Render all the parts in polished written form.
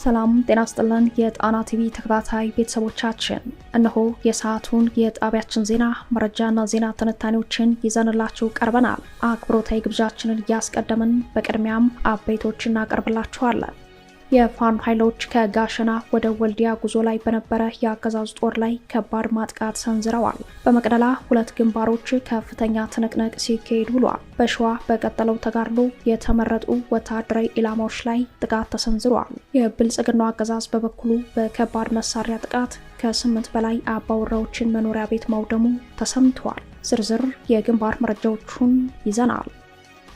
ሰላም ጤና ይስጥልን የጣና ቲቪ ተከታታይ ቤተሰቦቻችን፣ እነሆ የሰዓቱን የጣቢያችን ዜና መረጃና ዜና ትንታኔዎችን ይዘንላችሁ ቀርበናል። አክብሮታዊ ግብዣችንን እያስቀደምን በቅድሚያም አበይቶችን እናቀርብላችኋለን። የፋኖ ኃይሎች ከጋሸና ወደ ወልዲያ ጉዞ ላይ በነበረ የአገዛዙ ጦር ላይ ከባድ ማጥቃት ሰንዝረዋል። በመቅደላ ሁለት ግንባሮች ከፍተኛ ትንቅንቅ ሲካሄድ ውሏል። በሸዋ በቀጠለው ተጋድሎ የተመረጡ ወታደራዊ ኢላማዎች ላይ ጥቃት ተሰንዝሯል። የብልጽግናው አገዛዝ በበኩሉ በከባድ መሳሪያ ጥቃት ከ8 በላይ አባወራዎችን መኖሪያ ቤት ማውደሙ ተሰምቷል። ዝርዝር የግንባር መረጃዎቹን ይዘናል።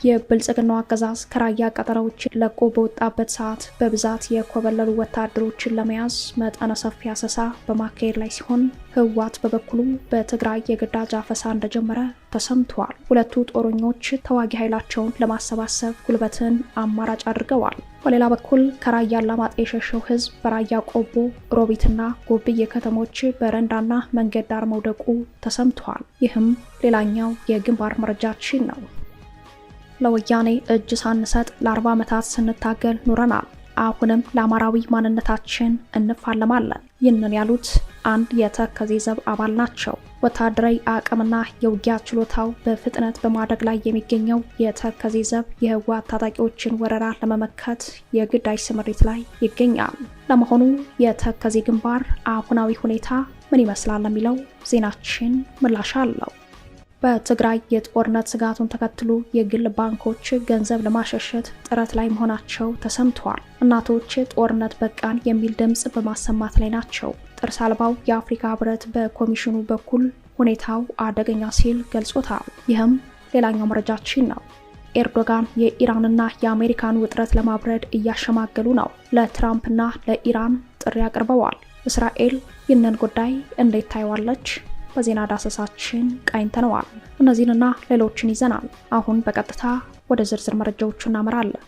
የብልጽግናው አገዛዝ ከራያ ቀጠናዎች ለቆ በወጣበት ሰዓት በብዛት የኮበለሉ ወታደሮችን ለመያዝ መጠነ ሰፊ አሰሳ በማካሄድ ላይ ሲሆን ህወሓት በበኩሉ በትግራይ የግዳጅ አፈሳ እንደጀመረ ተሰምቷል። ሁለቱ ጦረኞች ተዋጊ ኃይላቸውን ለማሰባሰብ ጉልበትን አማራጭ አድርገዋል። በሌላ በኩል ከራያ አላማጣ የሸሸው ህዝብ በራያ ቆቦ፣ ሮቢትና ጎብዬ ከተሞች በረንዳና መንገድ ዳር መውደቁ ተሰምቷል። ይህም ሌላኛው የግንባር መረጃችን ነው። ለወያኔ እጅ ሳንሰጥ ለ40 ዓመታት ስንታገል ኑረናል። አሁንም ለአማራዊ ማንነታችን እንፋለማለን። ይህንን ያሉት አንድ የተከዜ ዘብ አባል ናቸው። ወታደራዊ አቅምና የውጊያ ችሎታው በፍጥነት በማደግ ላይ የሚገኘው የተከዜ ዘብ የህወሓት ታጣቂዎችን ወረራ ለመመከት የግዳጅ ስምሪት ላይ ይገኛል። ለመሆኑ የተከዜ ግንባር አሁናዊ ሁኔታ ምን ይመስላል ለሚለው ዜናችን ምላሽ አለው። በትግራይ የጦርነት ስጋቱን ተከትሎ የግል ባንኮች ገንዘብ ለማሸሸት ጥረት ላይ መሆናቸው ተሰምተዋል። እናቶች ጦርነት በቃን የሚል ድምጽ በማሰማት ላይ ናቸው። ጥርስ አልባው የአፍሪካ ህብረት በኮሚሽኑ በኩል ሁኔታው አደገኛ ሲል ገልጾታል። ይህም ሌላኛው መረጃችን ነው። ኤርዶጋን የኢራንና የአሜሪካን ውጥረት ለማብረድ እያሸማገሉ ነው። ለትራምፕና ለኢራን ጥሪ አቅርበዋል። እስራኤል ይህንን ጉዳይ እንዴት ታይዋለች? በዜና ዳሰሳችን ቃኝተነዋል። እነዚህንና ሌሎችን ይዘናል። አሁን በቀጥታ ወደ ዝርዝር መረጃዎቹ እናመራለን።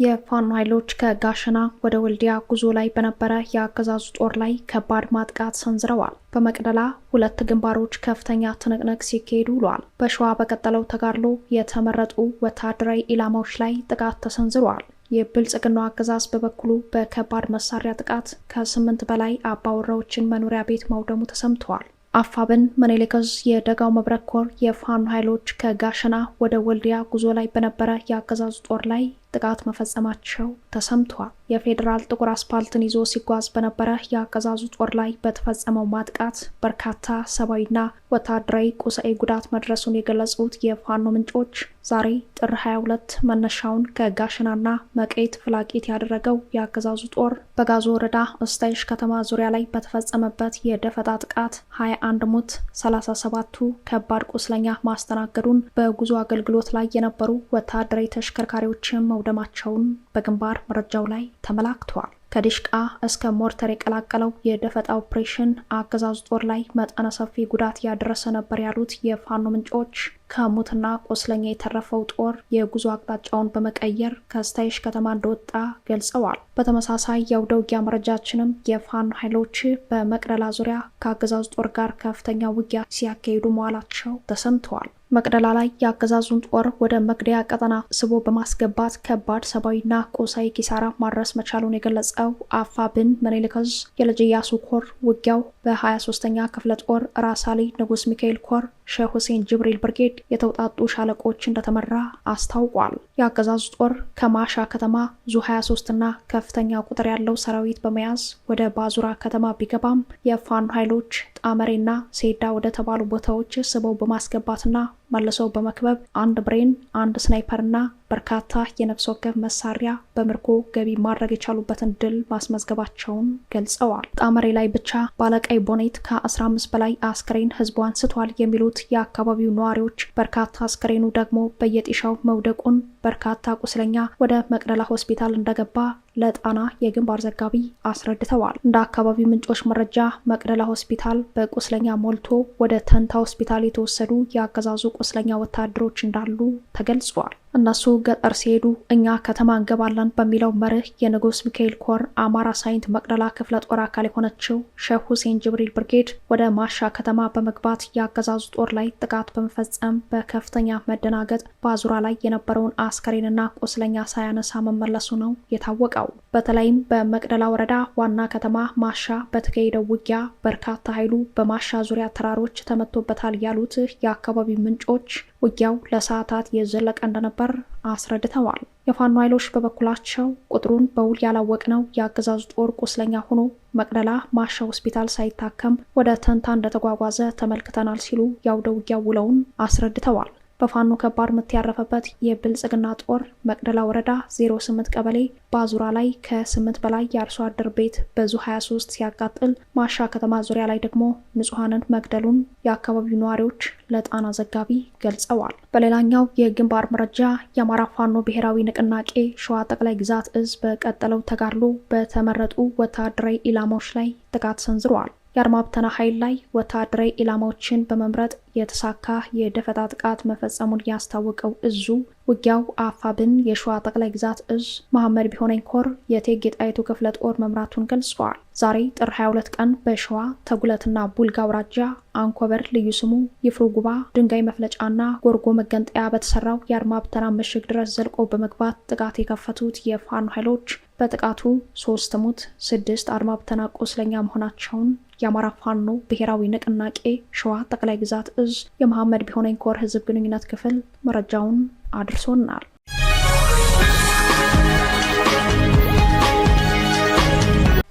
የፋኖ ኃይሎች ከጋሸና ወደ ወልዲያ ጉዞ ላይ በነበረ የአገዛዙ ጦር ላይ ከባድ ማጥቃት ሰንዝረዋል። በመቅደላ ሁለት ግንባሮች ከፍተኛ ትንቅንቅ ሲካሄድ ውሏል። በሸዋ በቀጠለው ተጋድሎ የተመረጡ ወታደራዊ ኢላማዎች ላይ ጥቃት ተሰንዝሯል። የብልጽግናው አገዛዝ በበኩሉ በከባድ መሳሪያ ጥቃት ከ8 በላይ አባወራዎችን መኖሪያ ቤት ማውደሙ ተሰምቷል። አፋብን ምኒልክ ዕዝ የደጋው መብረቅ ኮር የፋኖ ኃይሎች ከጋሸና ወደ ወልዲያ ጉዞ ላይ በነበረ የአገዛዙ ጦር ላይ ጥቃት መፈጸማቸው ተሰምቷል። የፌዴራል ጥቁር አስፓልትን ይዞ ሲጓዝ በነበረ የአገዛዙ ጦር ላይ በተፈጸመው ማጥቃት በርካታ ሰብአዊና ወታደራዊ ቁሳዊ ጉዳት መድረሱን የገለጹት የፋኖ ምንጮች ዛሬ ጥር 22 መነሻውን ከጋሸናና መቄት ፍላቂት ያደረገው የአገዛዙ ጦር በጋዞ ወረዳ እስታይሽ ከተማ ዙሪያ ላይ በተፈጸመበት የደፈጣ ጥቃት 21 ሞት 37ቱ ከባድ ቁስለኛ ማስተናገዱን፣ በጉዞ አገልግሎት ላይ የነበሩ ወታደራዊ ተሽከርካሪዎችን መውደማቸውን በግንባር መረጃው ላይ ተመላክቷል። ከዲሽቃ እስከ ሞርተር የቀላቀለው የደፈጣ ኦፕሬሽን አገዛዙ ጦር ላይ መጠነ ሰፊ ጉዳት ያደረሰ ነበር ያሉት የፋኖ ምንጮች ከሙትና ቆስለኛ የተረፈው ጦር የጉዞ አቅጣጫውን በመቀየር ከስታይሽ ከተማ እንደወጣ ገልጸዋል። በተመሳሳይ የአውደ ውጊያ መረጃችንም የፋኖ ኃይሎች በመቅደላ ዙሪያ ከአገዛዙ ጦር ጋር ከፍተኛ ውጊያ ሲያካሂዱ መዋላቸው ተሰምተዋል። መቅደላ ላይ የአገዛዙን ጦር ወደ መግደያ ቀጠና ስቦ በማስገባት ከባድ ሰብአዊና ቁሳዊ ኪሳራ ማድረስ መቻሉን የገለጸው አፋብን ምኒልክ ዕዝ የልጅ ኢያሱ ኮር ውጊያው በ23ኛ ክፍለ ጦር ራስ አሊ ንጉስ ሚካኤል ኮር ሼህ ሁሴን ጅብሪል ብርጌድ የተውጣጡ ሻለቆች እንደተመራ አስታውቋል። የአገዛዙ ጦር ከማሻ ከተማ ዙ 23 እና ከፍተኛ ቁጥር ያለው ሰራዊት በመያዝ ወደ ባዙራ ከተማ ቢገባም የፋኖ ኃይሎች ጣመሬና ሴዳ ወደ ተባሉ ቦታዎች ስበው በማስገባትና መልሰው በመክበብ አንድ ብሬን፣ አንድ ስናይፐርና በርካታ የነፍስ ወከፍ መሳሪያ በምርኮ ገቢ ማድረግ የቻሉበትን ድል ማስመዝገባቸውን ገልጸዋል። ጣመሬ ላይ ብቻ ባለቀይ ቦኔት ከ15 በላይ አስክሬን ህዝቡ አንስቷል የሚሉት የአካባቢው ነዋሪዎች በርካታ አስክሬኑ ደግሞ በየጢሻው መውደቁን፣ በርካታ ቁስለኛ ወደ መቅደላ ሆስፒታል እንደገባ ለጣና የግንባር ዘጋቢ አስረድተዋል። እንደ አካባቢው ምንጮች መረጃ መቅደላ ሆስፒታል በቁስለኛ ሞልቶ ወደ ተንታ ሆስፒታል የተወሰዱ የአገዛዙ ቁስለኛ ወታደሮች እንዳሉ ተገልጿል። እነሱ ገጠር ሲሄዱ እኛ ከተማ እንገባለን በሚለው መርህ የንጉስ ሚካኤል ኮር አማራ ሳይንት መቅደላ ክፍለ ጦር አካል የሆነችው ሼህ ሁሴን ጅብሪል ብርጌድ ወደ ማሻ ከተማ በመግባት የአገዛዙ ጦር ላይ ጥቃት በመፈጸም በከፍተኛ መደናገጥ በአዙራ ላይ የነበረውን አስከሬንና ቁስለኛ ሳያነሳ መመለሱ ነው የታወቀው። በተለይም በመቅደላ ወረዳ ዋና ከተማ ማሻ በተካሄደው ውጊያ በርካታ ኃይሉ በማሻ ዙሪያ ተራሮች ተመቶበታል ያሉት የአካባቢው ምንጮች ውጊያው ለሰዓታት የዘለቀ እንደነበር አስረድተዋል። የፋኖ ኃይሎች በበኩላቸው ቁጥሩን በውል ያላወቅነው የአገዛዙ ጦር ቁስለኛ ሆኖ መቅደላ ማሻ ሆስፒታል ሳይታከም ወደ ተንታ እንደተጓጓዘ ተመልክተናል ሲሉ የአውደ ውጊያ ውለውን አስረድተዋል። በፋኖ ከባድ ምት ያረፈበት የብልጽግና ጦር መቅደላ ወረዳ 08 ቀበሌ በአዙራ ላይ ከ8 በላይ የአርሶ አደር ቤት በዙ 23 ሲያቃጥል ማሻ ከተማ ዙሪያ ላይ ደግሞ ንጹሐንን መግደሉን የአካባቢው ነዋሪዎች ለጣና ዘጋቢ ገልጸዋል። በሌላኛው የግንባር መረጃ የአማራ ፋኖ ብሔራዊ ንቅናቄ ሸዋ ጠቅላይ ግዛት እዝ በቀጠለው ተጋድሎ በተመረጡ ወታደራዊ ኢላማዎች ላይ ጥቃት ሰንዝረዋል። የአድማ ብተና ኃይል ላይ ወታደራዊ ኢላማዎችን በመምረጥ የተሳካ የደፈጣ ጥቃት መፈጸሙን ያስታወቀው እዙ ውጊያው አፋብን የሸዋ ጠቅላይ ግዛት እዝ መሐመድ ቢሆነኝ ኮር የእቴጌ ጣይቱ ክፍለ ጦር መምራቱን ገልጸዋል። ዛሬ ጥር 22 ቀን በሸዋ ተጉለትና ቡልጋ አውራጃ አንኮበር ልዩ ስሙ ይፍሩ ጉባ ድንጋይ መፍለጫና ጎርጎ መገንጠያ በተሰራው የአድማ ብተና ምሽግ ድረስ ዘልቆ በመግባት ጥቃት የከፈቱት የፋኖ ኃይሎች በጥቃቱ 3 ሙት 6 አድማ ብተና ቁስለኛ መሆናቸውን የአማራ ፋኖ ብሔራዊ ንቅናቄ ሸዋ ጠቅላይ ግዛት እዝ የመሐመድ ቢሆነኝ ኮር ህዝብ ግንኙነት ክፍል መረጃውን አድርሶናል።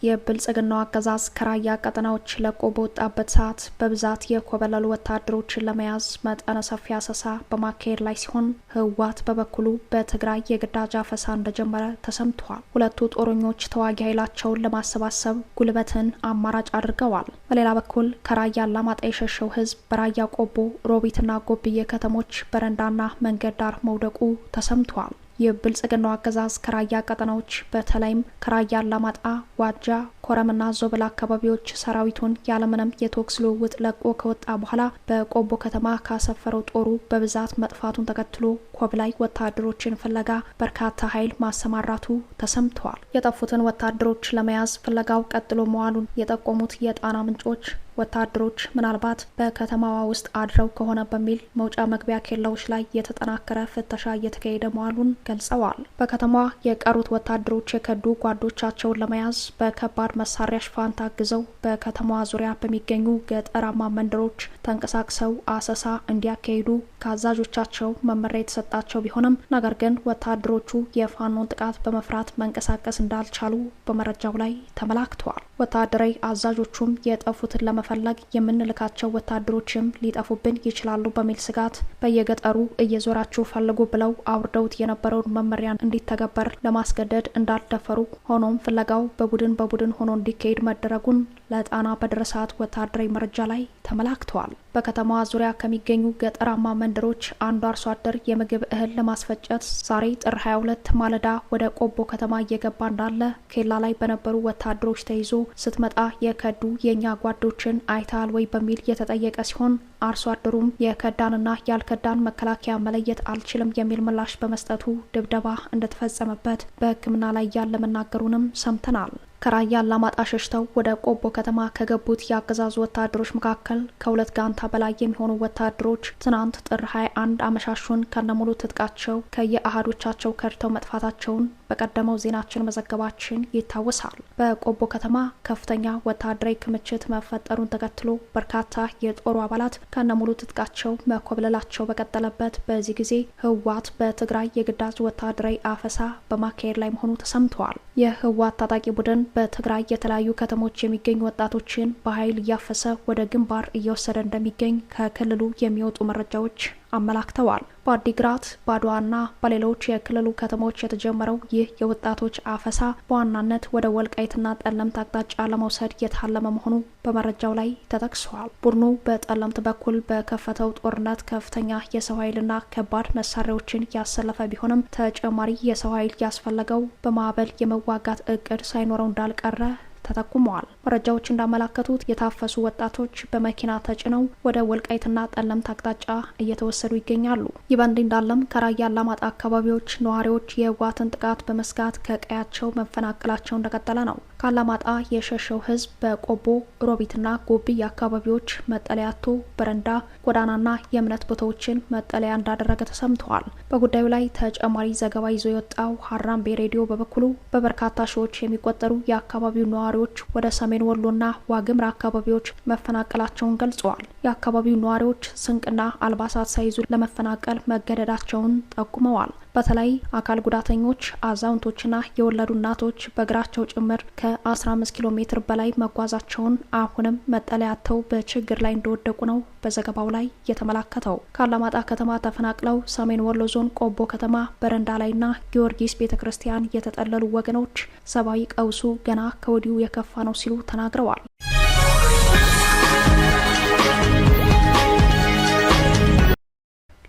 የብልጽግናው አገዛዝ ከራያ ቀጠናዎች ለቆ በወጣበት ሰዓት በብዛት የኮበለሉ ወታደሮችን ለመያዝ መጠነ ሰፊ አሰሳ በማካሄድ ላይ ሲሆን ህወሓት በበኩሉ በትግራይ የግዳጅ አፈሳ እንደጀመረ ተሰምቷል። ሁለቱ ጦረኞች ተዋጊ ኃይላቸውን ለማሰባሰብ ጉልበትን አማራጭ አድርገዋል። በሌላ በኩል ከራያ አላማጣ የሸሸው ህዝብ በራያ ቆቦ፣ ሮቢትና ጎብዬ ከተሞች በረንዳና መንገድ ዳር መውደቁ ተሰምቷል። የብልጽግናው አገዛዝ ከራያ ቀጠናዎች በተለይም ከራያ አላማጣ፣ ዋጃ፣ ኮረምና ዞብል አካባቢዎች ሰራዊቱን ያለምንም የተኩስ ልውውጥ ለቆ ከወጣ በኋላ በቆቦ ከተማ ካሰፈረው ጦሩ በብዛት መጥፋቱን ተከትሎ ኮብላይ ወታደሮችን ፍለጋ በርካታ ኃይል ማሰማራቱ ተሰምተዋል። የጠፉትን ወታደሮች ለመያዝ ፍለጋው ቀጥሎ መዋሉን የጠቆሙት የጣና ምንጮች ወታደሮች ምናልባት በከተማዋ ውስጥ አድረው ከሆነ በሚል መውጫ መግቢያ ኬላዎች ላይ የተጠናከረ ፍተሻ እየተካሄደ መዋሉን ገልጸዋል። በከተማዋ የቀሩት ወታደሮች የከዱ ጓዶቻቸውን ለመያዝ በከባድ መሳሪያ ሽፋን ታግዘው በከተማዋ ዙሪያ በሚገኙ ገጠራማ መንደሮች ተንቀሳቅሰው አሰሳ እንዲያካሂዱ ከአዛዦቻቸው መመሪያ የተሰጣቸው ቢሆንም ነገር ግን ወታደሮቹ የፋኖን ጥቃት በመፍራት መንቀሳቀስ እንዳልቻሉ በመረጃው ላይ ተመላክተዋል። ወታደራዊ አዛዦቹም የጠፉትን ለመፈለግ የምንልካቸው ወታደሮችም ሊጠፉብን ይችላሉ በሚል ስጋት በየገጠሩ እየዞራችሁ ፈልጉ ብለው አውርደውት የነበረውን መመሪያን እንዲተገበር ለማስገደድ እንዳልደፈሩ፣ ሆኖም ፍለጋው በቡድን ሆኖ እንዲካሄድ መደረጉን ለጣና በደረሳት ወታደራዊ መረጃ ላይ ተመላክተዋል። በከተማዋ ዙሪያ ከሚገኙ ገጠራማ መንደሮች አንዱ አርሶ አደር የምግብ እህል ለማስፈጨት ዛሬ ጥር 22 ማለዳ ወደ ቆቦ ከተማ እየገባ እንዳለ ኬላ ላይ በነበሩ ወታደሮች ተይዞ ስትመጣ የከዱ የኛ ጓዶችን አይተሃል ወይ በሚል የተጠየቀ ሲሆን አርሶ አደሩም የከዳንና ያልከዳን መከላከያ መለየት አልችልም የሚል ምላሽ በመስጠቱ ድብደባ እንደተፈጸመበት በሕክምና ላይ ያለ መናገሩንም ሰምተናል። ከራያ አላማጣ ሸሽተው ወደ ቆቦ ከተማ ከገቡት የአገዛዙ ወታደሮች መካከል ከ2 ጋንታ በላይ የሚሆኑ ወታደሮች ትናንት ጥር 21 አመሻሹን ከነሙሉ ትጥቃቸው ከየአህዶቻቸው ከድተው መጥፋታቸውን በቀደመው ዜናችን መዘገባችን ይታወሳል። በቆቦ ከተማ ከፍተኛ ወታደራዊ ክምችት መፈጠሩን ተከትሎ በርካታ የጦሩ አባላት ከነሙሉ ትጥቃቸው መኮብለላቸው በቀጠለበት በዚህ ጊዜ ህወሓት በትግራይ የግዳጅ ወታደራዊ አፈሳ በማካሄድ ላይ መሆኑ ተሰምተዋል። የህወሓት ታጣቂ ቡድን በትግራይ የተለያዩ ከተሞች የሚገኙ ወጣቶችን በኃይል እያፈሰ ወደ ግንባር እየወሰደ እንደሚገኝ ከክልሉ የሚወጡ መረጃዎች አመላክተዋል። በአዲግራት በአድዋና በሌሎች የክልሉ ከተሞች የተጀመረው ይህ የወጣቶች አፈሳ በዋናነት ወደ ወልቃይትና ጠለምት አቅጣጫ ለመውሰድ የታለመ መሆኑ በመረጃው ላይ ተጠቅሷል። ቡድኑ በጠለምት በኩል በከፈተው ጦርነት ከፍተኛ የሰው ኃይልና ከባድ መሳሪያዎችን ያሰለፈ ቢሆንም ተጨማሪ የሰው ኃይል ያስፈለገው በማዕበል የመዋጋት እቅድ ሳይኖረው እንዳልቀረ ተጠቁመዋል። መረጃዎች እንዳመላከቱት የታፈሱ ወጣቶች በመኪና ተጭነው ወደ ወልቃይትና ጠለምት አቅጣጫ እየተወሰዱ ይገኛሉ። ይህ በእንዲህ እንዳለም ከራያ አላማጣ አካባቢዎች ነዋሪዎች የህወሓትን ጥቃት በመስጋት ከቀያቸው መፈናቀላቸው እንደቀጠለ ነው። ከአላማጣ የሸሸው ህዝብ በቆቦ ሮቢትና ጎቢ አካባቢዎች መጠለያ አጥቶ በረንዳ ጎዳናና የእምነት ቦታዎችን መጠለያ እንዳደረገ ተሰምተዋል። በጉዳዩ ላይ ተጨማሪ ዘገባ ይዞ የወጣው ሀራምቤ ሬዲዮ በበኩሉ በበርካታ ሺዎች የሚቆጠሩ የአካባቢው ነዋሪዎች ወደ ሰሜን ወሎና ዋግምራ አካባቢዎች መፈናቀላቸውን ገልጸዋል። የአካባቢው ነዋሪዎች ስንቅና አልባሳት ሳይዙ ለመፈናቀል መገደዳቸውን ጠቁመዋል። በተለይ አካል ጉዳተኞች፣ አዛውንቶችና የወለዱ እናቶች በእግራቸው ጭምር ከ15 ኪሎ ሜትር በላይ መጓዛቸውን አሁንም መጠለያ አጥተው በችግር ላይ እንደወደቁ ነው በዘገባው ላይ የተመላከተው። ከአላማጣ ከተማ ተፈናቅለው ሰሜን ወሎ ዞን ቆቦ ከተማ በረንዳ ላይና ጊዮርጊስ ቤተክርስቲያን የተጠለሉ ወገኖች ሰብአዊ ቀውሱ ገና ከወዲሁ የከፋ ነው ሲሉ ተናግረዋል።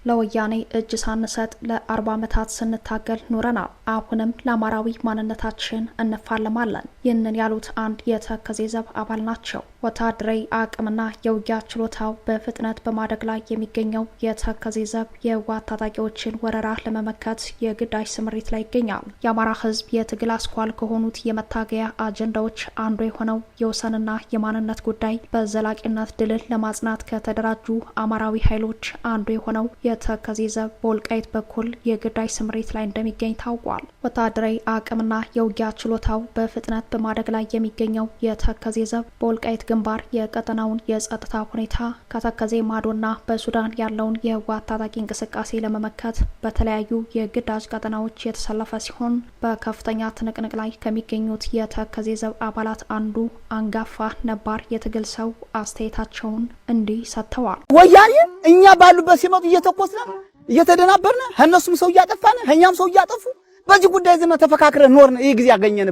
ለወያኔ እጅ ሳንሰጥ ለ40 ዓመታት ስንታገል ኖረናል። አሁንም ለአማራዊ ማንነታችን እንፋለማለን። ይህንን ያሉት አንድ የተከዜ ዘብ አባል ናቸው። ወታደራዊ አቅምና የውጊያ ችሎታው በፍጥነት በማደግ ላይ የሚገኘው የተከዜ ዘብ የህወሓት ታጣቂዎችን ወረራ ለመመከት የግዳጅ ስምሪት ላይ ይገኛል። የአማራ ህዝብ የትግል አስኳል ከሆኑት የመታገያ አጀንዳዎች አንዱ የሆነው የወሰንና የማንነት ጉዳይ በዘላቂነት ድልን ለማጽናት ከተደራጁ አማራዊ ኃይሎች አንዱ የሆነው የተከዜ ዘብ በወልቃይት በኩል የግዳጅ ስምሪት ላይ እንደሚገኝ ታውቋል። ወታደራዊ አቅምና የውጊያ ችሎታው በፍጥነት በማደግ ላይ የሚገኘው የተከዜ ዘብ በወልቃይት ግንባር የቀጠናውን የጸጥታ ሁኔታ ከተከዜ ማዶና በሱዳን ያለውን የህወሓት ታጣቂ እንቅስቃሴ ለመመከት በተለያዩ የግዳጅ ቀጠናዎች የተሰለፈ ሲሆን በከፍተኛ ትንቅንቅ ላይ ከሚገኙት የተከዜ ዘብ አባላት አንዱ አንጋፋ ነባር የትግል ሰው አስተያየታቸውን እንዲህ ሰጥተዋል። ወያኔ እኛ ባሉበት ሲመጡ እየተኮስን እየተደናበርን እነሱም ሰው እያጠፋን እኛም ሰው እያጠፉ በዚህ ጉዳይ ዝም ተፈካክረን ኖርን። ይህ ጊዜ ያገኘን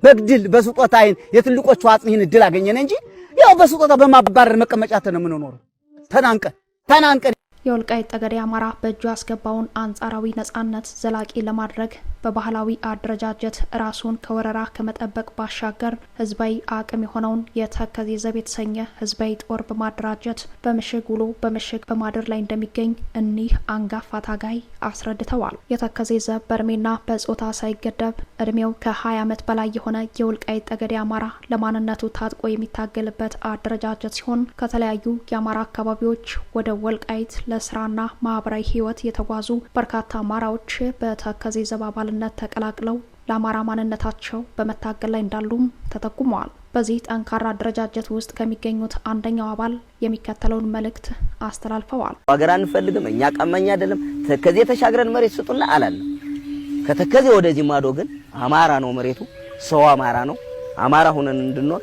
በግድል በስጦታ አይን የትልቆቹ አጽኒን ድል አገኘን እንጂ ያው በስጦታ በማባረር መቀመጫ ተነምነው ተናንቀን የወልቃይት ጠገዴ አማራ በእጁ ያስገባውን አንጻራዊ ነጻነት ዘላቂ ለማድረግ በባህላዊ አደረጃጀት ራሱን ከወረራ ከመጠበቅ ባሻገር ህዝባዊ አቅም የሆነውን የተከዜ ዘብ የተሰኘ ህዝባዊ ጦር በማደራጀት በምሽግ ውሎ በምሽግ በማደር ላይ እንደሚገኝ እኒህ አንጋፋ ታጋይ አስረድተዋል። የተከዜ ዘብ በእድሜና በጾታ ሳይገደብ እድሜው ከ20 ዓመት በላይ የሆነ የወልቃይት ጠገዴ አማራ ለማንነቱ ታጥቆ የሚታገልበት አደረጃጀት ሲሆን ከተለያዩ የአማራ አካባቢዎች ወደ ወልቃይት ለስራና ማህበራዊ ህይወት የተጓዙ በርካታ አማራዎች በተከዜ ዘብ አባልነት ተቀላቅለው ለአማራ ማንነታቸው በመታገል ላይ እንዳሉም ተጠቁመዋል። በዚህ ጠንካራ አደረጃጀት ውስጥ ከሚገኙት አንደኛው አባል የሚከተለውን መልእክት አስተላልፈዋል። ሀገር አንፈልግም፣ እኛ ቀመኛ አይደለም፣ ተከዜ ተሻግረን መሬት ስጡና አላለም። ከተከዜ ወደዚህ ማዶ ግን አማራ ነው መሬቱ፣ ሰው አማራ ነው። አማራ ሆነን እንድንኖር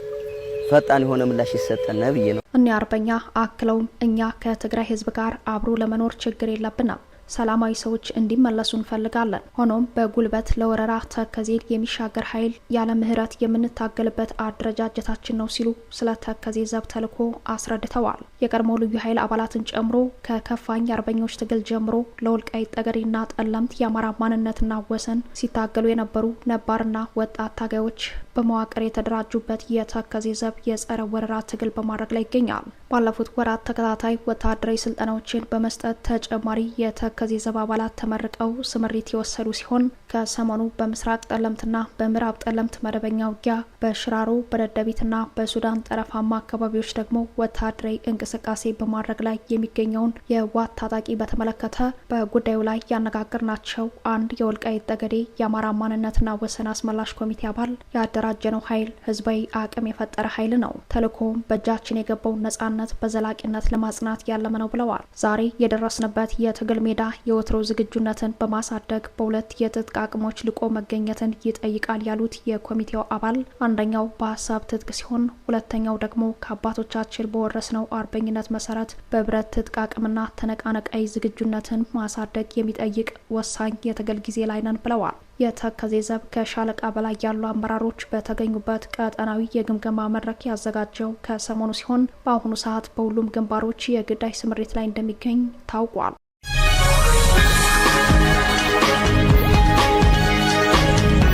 ፈጣን የሆነ ምላሽ ይሰጠን ነብዬ ነው። እኔ አርበኛ አክለውም እኛ ከትግራይ ህዝብ ጋር አብሮ ለመኖር ችግር የለብንም፣ ሰላማዊ ሰዎች እንዲመለሱ እንፈልጋለን። ሆኖም በጉልበት ለወረራ ተከዜን የሚሻገር ኃይል ያለ ምህረት የምንታገልበት አደረጃጀታችን ነው ሲሉ ስለ ተከዜ ዘብ ተልዕኮ አስረድተዋል። የቀድሞ ልዩ ኃይል አባላትን ጨምሮ ከከፋኝ አርበኞች ትግል ጀምሮ ለወልቃይት ጠገዴና ጠለምት የአማራ ማንነትና ወሰን ሲታገሉ የነበሩ ነባርና ወጣት ታጋዮች በመዋቅር የተደራጁበት የተከዜ ዘብ የጸረ ወረራ ትግል በማድረግ ላይ ይገኛል። ባለፉት ወራት ተከታታይ ወታደራዊ ስልጠናዎችን በመስጠት ተጨማሪ የተከዜ ዘብ አባላት ተመርቀው ስምሪት የወሰዱ ሲሆን ከሰሞኑ በምስራቅ ጠለምትና በምዕራብ ጠለምት መደበኛ ውጊያ፣ በሽራሮ በደደቢትና በሱዳን ጠረፋማ አካባቢዎች ደግሞ ወታደራዊ እንቅስቃሴ በማድረግ ላይ የሚገኘውን የህወሓት ታጣቂ በተመለከተ በጉዳዩ ላይ ያነጋገርናቸው አንድ የወልቃይት ጠገዴ የአማራ ማንነትና ወሰን አስመላሽ ኮሚቴ አባል ያደራጀነው ኃይል ህዝባዊ አቅም የፈጠረ ኃይል ነው፣ ተልዕኮም በእጃችን የገባው ነጻነት በዘላቂነት ለማጽናት ያለመ ነው ብለዋል። ዛሬ የደረስንበት የትግል ሜዳ የወትሮ ዝግጁነትን በማሳደግ በሁለት የትጥቅ አቅሞች ልቆ መገኘትን ይጠይቃል ያሉት የኮሚቴው አባል አንደኛው በሀሳብ ትጥቅ ሲሆን ሁለተኛው ደግሞ ከአባቶቻችን በወረስነው አርበኝነት መሰረት በብረት ትጥቅ አቅምና ተነቃነቃይ ዝግጁነትን ማሳደግ የሚጠይቅ ወሳኝ የትግል ጊዜ ላይ ነን ብለዋል። የተከዜ ዘብ ከሻለቃ በላይ ያሉ አመራሮች በተገኙበት ቀጠናዊ የግምገማ መድረክ ያዘጋጀው ከሰሞኑ ሲሆን በአሁኑ ሰዓት በሁሉም ግንባሮች የግዳጅ ስምሪት ላይ እንደሚገኝ ታውቋል።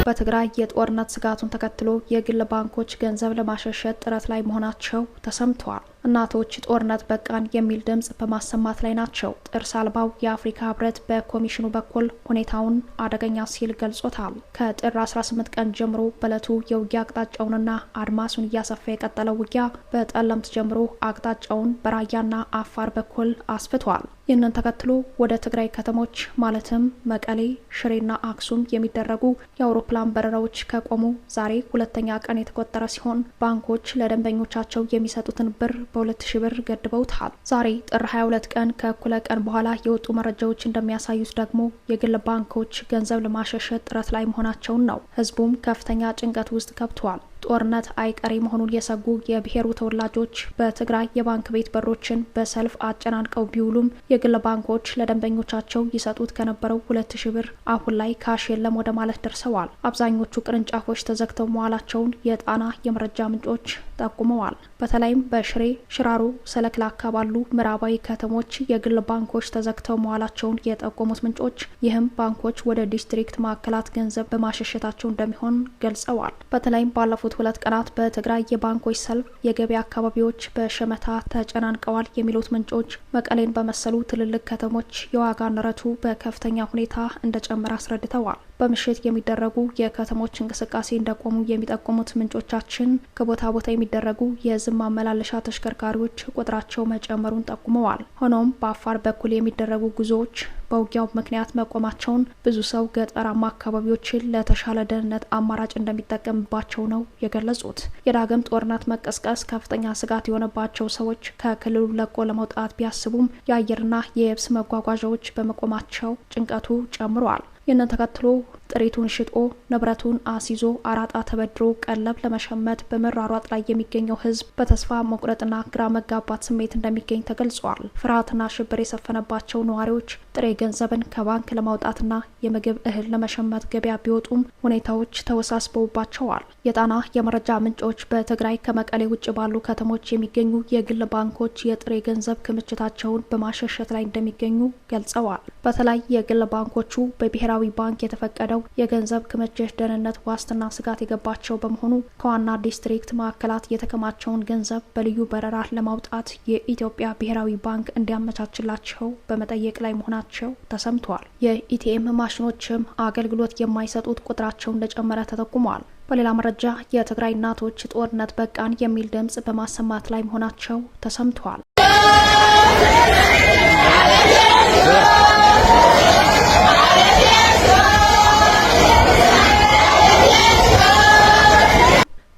በትግራይ የጦርነት ስጋቱን ተከትሎ የግል ባንኮች ገንዘብ ለማሸሸት ጥረት ላይ መሆናቸው ተሰምተዋል። እናቶች ጦርነት በቃን የሚል ድምጽ በማሰማት ላይ ናቸው። ጥርስ አልባው የአፍሪካ ህብረት በኮሚሽኑ በኩል ሁኔታውን አደገኛ ሲል ገልጾታል። ከጥር 18 ቀን ጀምሮ በዕለቱ የውጊያ አቅጣጫውንና አድማሱን እያሰፋ የቀጠለው ውጊያ በጠለምት ጀምሮ አቅጣጫውን በራያና አፋር በኩል አስፍቷል። ይህንን ተከትሎ ወደ ትግራይ ከተሞች ማለትም መቀሌ፣ ሽሬና አክሱም የሚደረጉ የአውሮፕላን በረራዎች ከቆሙ ዛሬ ሁለተኛ ቀን የተቆጠረ ሲሆን ባንኮች ለደንበኞቻቸው የሚሰጡትን ብር በ2000 ብር ገድበውታል። ዛሬ ጥር 22 ቀን ከእኩለ ቀን በኋላ የወጡ መረጃዎች እንደሚያሳዩት ደግሞ የግል ባንኮች ገንዘብ ለማሸሸት ጥረት ላይ መሆናቸውን ነው። ህዝቡም ከፍተኛ ጭንቀት ውስጥ ገብቷል። ጦርነት አይቀሬ መሆኑን የሰጉ የብሔሩ ተወላጆች በትግራይ የባንክ ቤት በሮችን በሰልፍ አጨናንቀው ቢውሉም የግል ባንኮች ለደንበኞቻቸው ይሰጡት ከነበረው 2000 ብር አሁን ላይ ካሽ የለም ወደ ማለት ደርሰዋል። አብዛኞቹ ቅርንጫፎች ተዘግተው መዋላቸውን የጣና የመረጃ ምንጮች ጠቁመዋል። በተለይም በሽሬ፣ ሽራሮ፣ ሰለክላካ ባሉ ምዕራባዊ ከተሞች የግል ባንኮች ተዘግተው መዋላቸውን የጠቆሙት ምንጮች ይህም ባንኮች ወደ ዲስትሪክት ማዕከላት ገንዘብ በማሸሸታቸው እንደሚሆን ገልጸዋል። በተለይም ባለፉት 2 ቀናት በትግራይ የባንኮች ሰልፍ የገበያ አካባቢዎች በሸመታ ተጨናንቀዋል የሚሉት ምንጮች መቀሌን በመሰሉ ትልልቅ ከተሞች የዋጋ ንረቱ በከፍተኛ ሁኔታ እንደጨመረ አስረድተዋል። በምሽት የሚደረጉ የከተሞች እንቅስቃሴ እንደቆሙ የሚጠቁሙት ምንጮቻችን ከቦታ ቦታ የሚደረጉ የህዝብ ማመላለሻ ተሽከርካሪዎች ቁጥራቸው መጨመሩን ጠቁመዋል። ሆኖም በአፋር በኩል የሚደረጉ ጉዞዎች በውጊያው ምክንያት መቆማቸውን ብዙ ሰው ገጠራማ አካባቢዎችን ለተሻለ ደህንነት አማራጭ እንደሚጠቀምባቸው ነው የገለጹት። የዳግም ጦርነት መቀስቀስ ከፍተኛ ስጋት የሆነባቸው ሰዎች ከክልሉ ለቆ ለመውጣት ቢያስቡም የአየርና የየብስ መጓጓዣዎች በመቆማቸው ጭንቀቱ ጨምሯል። ይህንን ተከትሎ ጥሪቱን ሽጦ ንብረቱን አስይዞ አራጣ ተበድሮ ቀለብ ለመሸመት በመሯሯጥ ላይ የሚገኘው ህዝብ በተስፋ መቁረጥና ግራ መጋባት ስሜት እንደሚገኝ ተገልጿል። ፍርሃትና ሽብር የሰፈነባቸው ነዋሪዎች ጥሬ ገንዘብን ከባንክ ለማውጣትና የምግብ እህል ለመሸመት ገበያ ቢወጡም ሁኔታዎች ተወሳስበውባቸዋል። የጣና የመረጃ ምንጮች በትግራይ ከመቀሌ ውጭ ባሉ ከተሞች የሚገኙ የግል ባንኮች የጥሬ ገንዘብ ክምችታቸውን በማሸሸት ላይ እንደሚገኙ ገልጸዋል። በተለይ የግል ባንኮቹ በብሔራዊ ባንክ የተፈቀደው የገንዘብ ክምችት ደህንነት ዋስትና ስጋት የገባቸው በመሆኑ ከዋና ዲስትሪክት ማዕከላት የተከማቸውን ገንዘብ በልዩ በረራ ለማውጣት የኢትዮጵያ ብሔራዊ ባንክ እንዲያመቻችላቸው በመጠየቅ ላይ መሆናቸው ተሰምቷል። የኢቲኤም ማሽኖችም አገልግሎት የማይሰጡት ቁጥራቸው እንደጨመረ ተጠቁሟል። በሌላ መረጃ የትግራይ እናቶች ጦርነት በቃን የሚል ድምጽ በማሰማት ላይ መሆናቸው ተሰምቷል።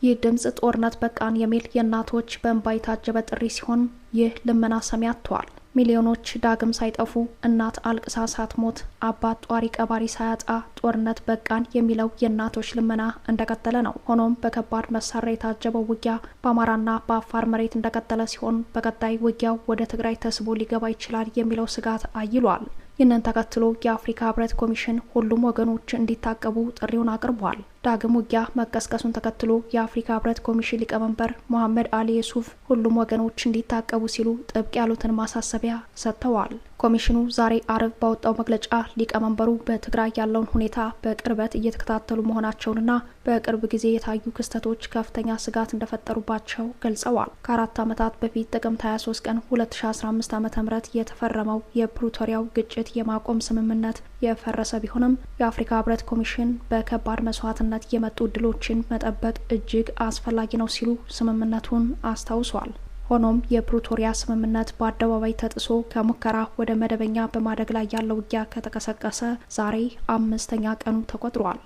ይህ ድምጽ ጦርነት በቃን የሚል የእናቶች በእንባ የታጀበ ጥሪ ሲሆን ይህ ልመና ሰሚ አጥቷል። ሚሊዮኖች ዳግም ሳይጠፉ እናት አልቅሳ ሳትሞት አባት ጧሪ ቀባሪ ሳያጣ ጦርነት በቃን የሚለው የእናቶች ልመና እንደቀጠለ ነው። ሆኖም በከባድ መሳሪያ የታጀበው ውጊያ በአማራና በአፋር መሬት እንደቀጠለ ሲሆን በቀጣይ ውጊያው ወደ ትግራይ ተስቦ ሊገባ ይችላል የሚለው ስጋት አይሏል። ይህንን ተከትሎ የአፍሪካ ህብረት ኮሚሽን ሁሉም ወገኖች እንዲታቀቡ ጥሪውን አቅርቧል። ዳግም ውጊያ መቀስቀሱን ተከትሎ የአፍሪካ ህብረት ኮሚሽን ሊቀመንበር መሐመድ አሊ ዩሱፍ ሁሉም ወገኖች እንዲታቀቡ ሲሉ ጥብቅ ያሉትን ማሳሰቢያ ሰጥተዋል። ኮሚሽኑ ዛሬ አርብ ባወጣው መግለጫ ሊቀመንበሩ በትግራይ ያለውን ሁኔታ በቅርበት እየተከታተሉ መሆናቸውንና በቅርብ ጊዜ የታዩ ክስተቶች ከፍተኛ ስጋት እንደፈጠሩባቸው ገልጸዋል። ከ4 ዓመታት በፊት ጥቅምት 23 ቀን 2015 ዓ.ም የተፈረመው የፕሪቶሪያው ግጭት የማቆም ስምምነት የፈረሰ ቢሆንም የአፍሪካ ህብረት ኮሚሽን በከባድ መስዋዕትነት የመጡ ድሎችን መጠበቅ እጅግ አስፈላጊ ነው ሲሉ ስምምነቱን አስታውሷል። ሆኖም የፕሪቶሪያ ስምምነት በአደባባይ ተጥሶ ከሙከራ ወደ መደበኛ በማደግ ላይ ያለው ውጊያ ከተቀሰቀሰ ዛሬ 5ኛ ቀኑ ተቆጥሯል።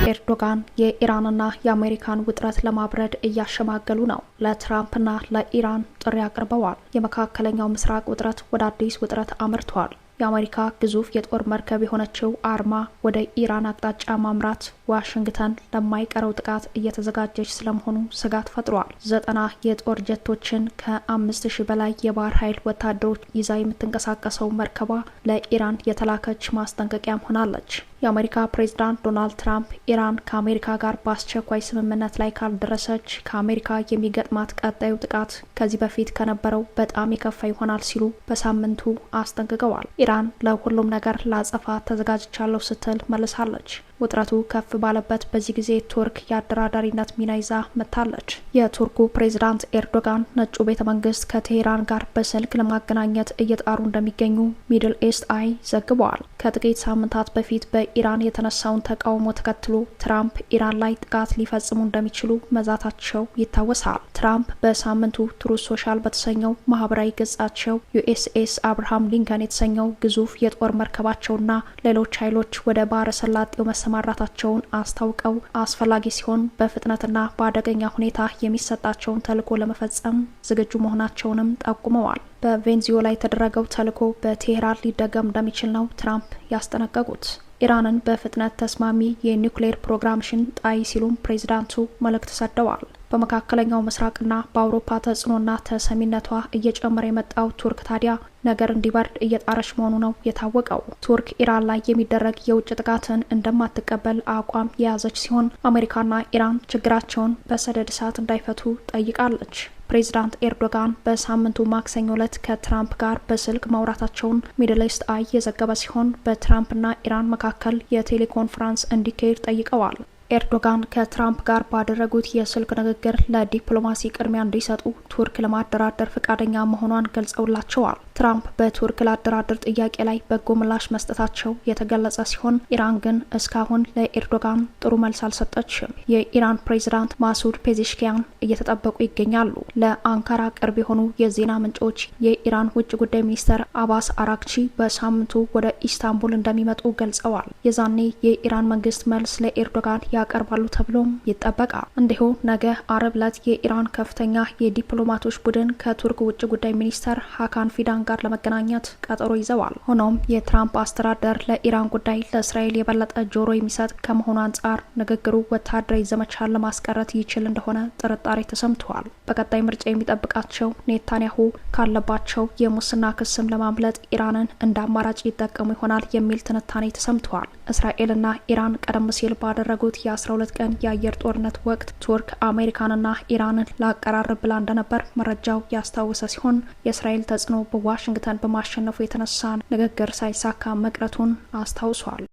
ኤርዶጋን የኢራንና የአሜሪካን ውጥረት ለማብረድ እያሸማገሉ ነው። ለትራምፕና ለኢራን ጥሪ አቅርበዋል። የመካከለኛው ምስራቅ ውጥረት ወደ አዲስ ውጥረት አምርቷል። የአሜሪካ ግዙፍ የጦር መርከብ የሆነችው አርማ ወደ ኢራን አቅጣጫ ማምራት ዋሽንግተን ለማይቀረው ጥቃት እየተዘጋጀች ስለመሆኑ ስጋት ፈጥሯል። 90 የጦር ጀቶችን ከ5000 በላይ የባህር ኃይል ወታደሮች ይዛ የምትንቀሳቀሰው መርከቧ ለኢራን የተላከች ማስጠንቀቂያም ሆናለች። የአሜሪካ ፕሬዝዳንት ዶናልድ ትራምፕ ኢራን ከአሜሪካ ጋር በአስቸኳይ ስምምነት ላይ ካልደረሰች ከአሜሪካ የሚገጥማት ቀጣዩ ጥቃት ከዚህ በፊት ከነበረው በጣም የከፋ ይሆናል ሲሉ በሳምንቱ አስጠንቅቀዋል። ኢራን ለሁሉም ነገር ላጸፋ ተዘጋጅቻለሁ ስትል መልሳለች። ውጥረቱ ከፍ ባለበት በዚህ ጊዜ ቱርክ የአደራዳሪነት ሚና ይዛ መጥታለች። የቱርኩ ፕሬዝዳንት ኤርዶጋን ነጩ ቤተ መንግስት ከቴሄራን ጋር በስልክ ለማገናኘት እየጣሩ እንደሚገኙ ሚድል ኢስት አይ ዘግበዋል። ከጥቂት ሳምንታት በፊት በኢራን የተነሳውን ተቃውሞ ተከትሎ ትራምፕ ኢራን ላይ ጥቃት ሊፈጽሙ እንደሚችሉ መዛታቸው ይታወሳል። ትራምፕ በሳምንቱ ትሩዝ ሶሻል በተሰኘው ማህበራዊ ገጻቸው ዩኤስኤስ አብርሃም ሊንከን የተሰኘው ግዙፍ የጦር መርከባቸውና ሌሎች ኃይሎች ወደ ባህረ ሰላጤው መሰማራታቸውን አስታውቀው አስፈላጊ ሲሆን በፍጥነትና በአደገኛ ሁኔታ የሚሰጣቸውን ተልዕኮ ለመፈጸም ዝግጁ መሆናቸውንም ጠቁመዋል። በቬንዙዌላ የተደረገው ተልዕኮ በቴሄራን ሊደገም እንደሚችል ነው ትራምፕ ያስጠነቀቁት። ኢራንን በፍጥነት ተስማሚ የኒውክሌር ፕሮግራምሽን ጣይ ሲሉም ፕሬዝዳንቱ መልእክት ሰደዋል። በመካከለኛው ምስራቅና በአውሮፓ ተጽዕኖና ተሰሚነቷ እየጨመረ የመጣው ቱርክ ታዲያ ነገር እንዲበርድ እየጣረች መሆኑ ነው የታወቀው። ቱርክ ኢራን ላይ የሚደረግ የውጭ ጥቃትን እንደማትቀበል አቋም የያዘች ሲሆን አሜሪካና ኢራን ችግራቸውን በሰደድ እሳት እንዳይፈቱ ጠይቃለች። ፕሬዚዳንት ኤርዶጋን በሳምንቱ ማክሰኞ ዕለት ከትራምፕ ጋር በስልክ ማውራታቸውን ሚድል ኢስት አይ የዘገበ ሲሆን በትራምፕና ኢራን መካከል የቴሌኮንፈረንስ እንዲካሄድ ጠይቀዋል። ኤርዶጋን ከትራምፕ ጋር ባደረጉት የስልክ ንግግር ለዲፕሎማሲ ቅድሚያ እንዲሰጡ ቱርክ ለማደራደር ፈቃደኛ መሆኗን ገልጸውላቸዋል። ትራምፕ በቱርክ ላደራደር ጥያቄ ላይ በጎ ምላሽ መስጠታቸው የተገለጸ ሲሆን ኢራን ግን እስካሁን ለኤርዶጋን ጥሩ መልስ አልሰጠችም። የኢራን ፕሬዝዳንት ማሱድ ፔዜሽኪያን እየተጠበቁ ይገኛሉ። ለአንካራ ቅርብ የሆኑ የዜና ምንጮች የኢራን ውጭ ጉዳይ ሚኒስተር አባስ አራክቺ በሳምንቱ ወደ ኢስታንቡል እንደሚመጡ ገልጸዋል። የዛኔ የኢራን መንግስት መልስ ለኤርዶጋን ያቀርባሉ ተብሎም ይጠበቃል። እንዲሁ ነገ አርብ ዕለት የኢራን ከፍተኛ የዲፕሎማቶች ቡድን ከቱርክ ውጭ ጉዳይ ሚኒስተር ሀካን ፊዳን ጋር ለመገናኘት ቀጠሮ ይዘዋል። ሆኖም የትራምፕ አስተዳደር ለኢራን ጉዳይ ለእስራኤል የበለጠ ጆሮ የሚሰጥ ከመሆኑ አንጻር ንግግሩ ወታደራዊ ዘመቻን ለማስቀረት ይችል እንደሆነ ጥርጣሬ ተሰምተዋል። በቀጣይ ምርጫ የሚጠብቃቸው ኔታንያሁ ካለባቸው የሙስና ክስም ለማምለጥ ኢራንን እንደ አማራጭ ይጠቀሙ ይሆናል የሚል ትንታኔ ተሰምተዋል። እስራኤልና ኢራን ቀደም ሲል ባደረጉት የ12 ቀን የአየር ጦርነት ወቅት ቱርክ አሜሪካንና ኢራንን ላቀራርብ ብላ እንደነበር መረጃው ያስታወሰ ሲሆን የእስራኤል ተጽዕኖ በዋሽንግተን በማሸነፉ የተነሳ ንግግር ሳይሳካ መቅረቱን አስታውሷል።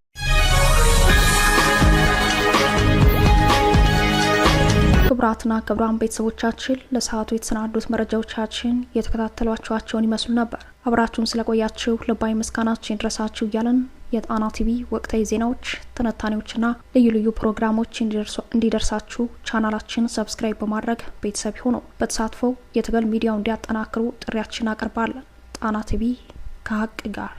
ክቡራትና ክቡራን ቤተሰቦቻችን ለሰዓቱ የተሰናዱት መረጃዎቻችን የተከታተሏቸውን ይመስሉ ነበር። አብራችሁን ስለቆያችሁ ልባዊ ምስጋናችን ይድረሳችሁ እያለን የጣና ቲቪ ወቅታዊ ዜናዎች፣ ትንታኔዎችና ልዩ ልዩ ፕሮግራሞች እንዲደርሳችሁ ቻናላችን ሰብስክራይብ በማድረግ ቤተሰብ ሆኖ በተሳትፎ የትግል ሚዲያው እንዲያጠናክሩ ጥሪያችን አቀርባለን። ጣና ቲቪ ከሀቅ ጋር